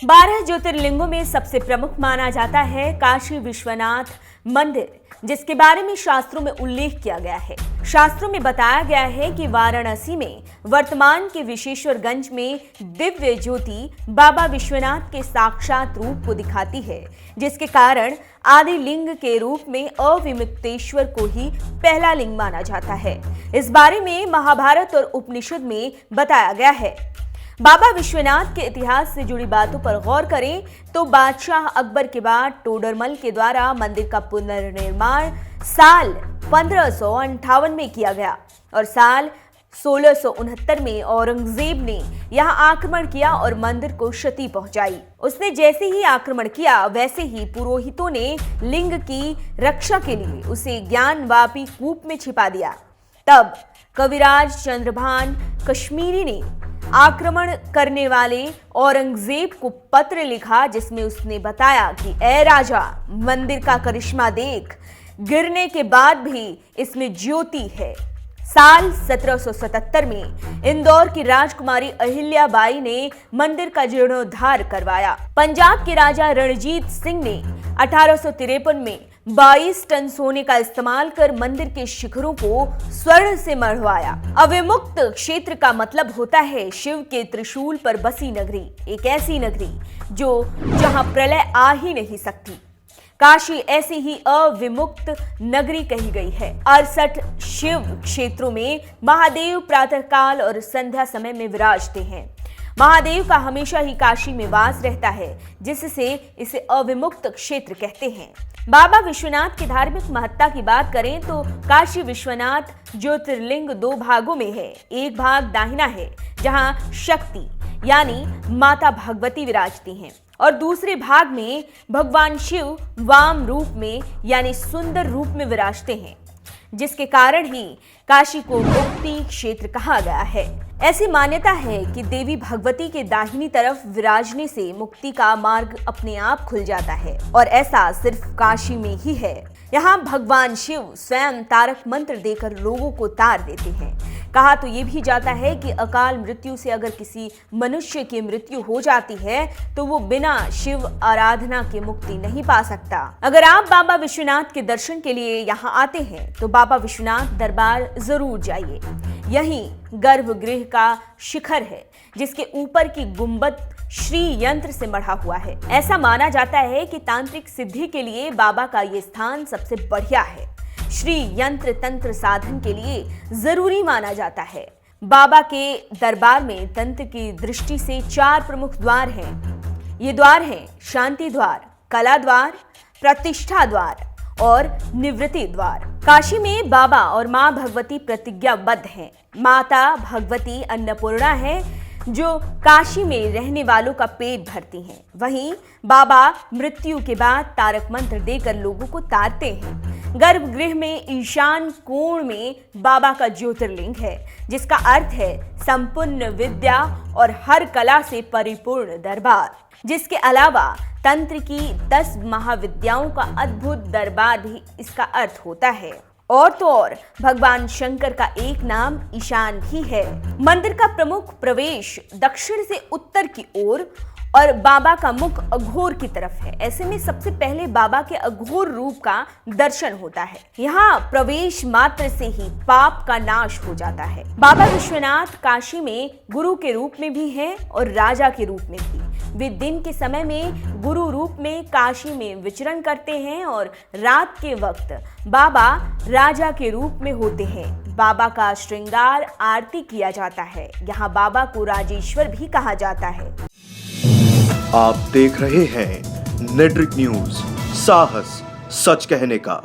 12 ज्योतिर्लिंगों में सबसे प्रमुख माना जाता है काशी विश्वनाथ मंदिर, जिसके बारे में शास्त्रों में उल्लेख किया गया है। शास्त्रों में बताया गया है कि वाराणसी में वर्तमान के विशेश्वरगंज में दिव्य ज्योति बाबा विश्वनाथ के साक्षात रूप को दिखाती है, जिसके कारण आदि लिंग के रूप में अविमुक्तेश्वर को ही पहला लिंग माना जाता है। इस बारे में महाभारत और उपनिषद में बताया गया है। बाबा विश्वनाथ के इतिहास से जुड़ी बातों पर गौर करें तो बादशाह अकबर के बाद टोडरमल के द्वारा मंदिर का पुनर्निर्माण साल 1558 में किया गया और साल 1669 में औरंगजेब ने यहां आक्रमण किया और मंदिर को क्षति पहुंचाई। उसने जैसे ही आक्रमण किया वैसे ही पुरोहितों ने लिंग की रक्षा के लिए उसे ज्ञानवापी कूप में छिपा दिया। तब कविराज चंद्रभान कश्मीरी ने आक्रमण करने वाले औरंगजेब को पत्र लिखा, जिसमें उसने बताया कि ए राजा, मंदिर का करिश्मा देख, गिरने के बाद भी इसमें ज्योति है। साल 1777 में इंदौर की राजकुमारी अहिल्याबाई ने मंदिर का जीर्णोद्धार करवाया। पंजाब के राजा रणजीत सिंह ने 1853 में 22 टन सोने का इस्तेमाल कर मंदिर के शिखरों को स्वर्ण से मढ़वाया। अविमुक्त क्षेत्र का मतलब होता है शिव के त्रिशूल पर बसी नगरी, एक ऐसी नगरी जहां प्रलय आ ही नहीं सकती। काशी ऐसी ही अविमुक्त नगरी कही गई है। 68 शिव क्षेत्रों में महादेव प्रातःकाल और संध्या समय में विराजते हैं। महादेव का हमेशा ही काशी में वास रहता है, जिससे इसे अविमुक्त क्षेत्र कहते हैं। बाबा विश्वनाथ की धार्मिक महत्ता की बात करें तो काशी विश्वनाथ ज्योतिर्लिंग 2 भागों में है। एक भाग दाहिना है, जहां शक्ति यानी माता भगवती विराजती हैं, और दूसरे भाग में भगवान शिव वाम रूप में यानी सुंदर रूप में विराजते हैं, जिसके कारण ही काशी को मुक्ति क्षेत्र कहा गया है। ऐसी मान्यता है कि देवी भगवती के दाहिनी तरफ विराजने से मुक्ति का मार्ग अपने आप खुल जाता है, और ऐसा सिर्फ काशी में ही है। यहाँ भगवान शिव स्वयं तारक मंत्र देकर लोगों को तार देते हैं। कहा तो ये भी जाता है कि अकाल मृत्यु से अगर किसी मनुष्य की मृत्यु हो जाती है तो वो बिना शिव आराधना के मुक्ति नहीं पा सकता। अगर आप बाबा विश्वनाथ के दर्शन के लिए यहाँ आते हैं तो बाबा विश्वनाथ दरबार जरूर जाइए। यही गर्भगृह का शिखर है, जिसके ऊपर की गुंबद श्री यंत्र से मढ़ा हुआ है। ऐसा माना जाता है कि तांत्रिक सिद्धि के लिए बाबा का ये स्थान सबसे बढ़िया है। श्री यंत्र तंत्र साधन के लिए जरूरी माना जाता है। बाबा के दरबार में तंत्र की दृष्टि से 4 प्रमुख द्वार हैं। ये द्वार हैं शांति द्वार, कला द्वार, प्रतिष्ठा द्वार और निवृत्ति द्वार। काशी में बाबा और मां भगवती प्रतिज्ञाबद्ध हैं। माता भगवती अन्नपूर्णा है, जो काशी में रहने वालों का पेट भरती हैं। वहीं बाबा मृत्यु के बाद तारक मंत्र देकर लोगों को तारते हैं। गर्भगृह में ईशान कोण में बाबा का ज्योतिर्लिंग है, जिसका अर्थ है संपूर्ण विद्या और हर कला से परिपूर्ण दरबार। जिसके अलावा तंत्र की 10 महाविद्याओं का अद्भुत दरबार भी इसका अर्थ होता है। और तो और भगवान शंकर का एक नाम ईशान भी है। मंदिर का प्रमुख प्रवेश दक्षिण से उत्तर की ओर और बाबा का मुख अघोर की तरफ है। ऐसे में सबसे पहले बाबा के अघोर रूप का दर्शन होता है। यहाँ प्रवेश मात्र से ही पाप का नाश हो जाता है। बाबा विश्वनाथ काशी में गुरु के रूप में भी हैं और राजा के रूप में भी। वे दिन के समय में गुरु रूप में काशी में विचरण करते हैं और रात के वक्त बाबा राजा के रूप में होते हैं। बाबा का श्रृंगार आरती किया जाता है। यहाँ बाबा को राजेश्वर भी कहा जाता है। आप देख रहे हैं नेट्रिक न्यूज, साहस सच कहने का।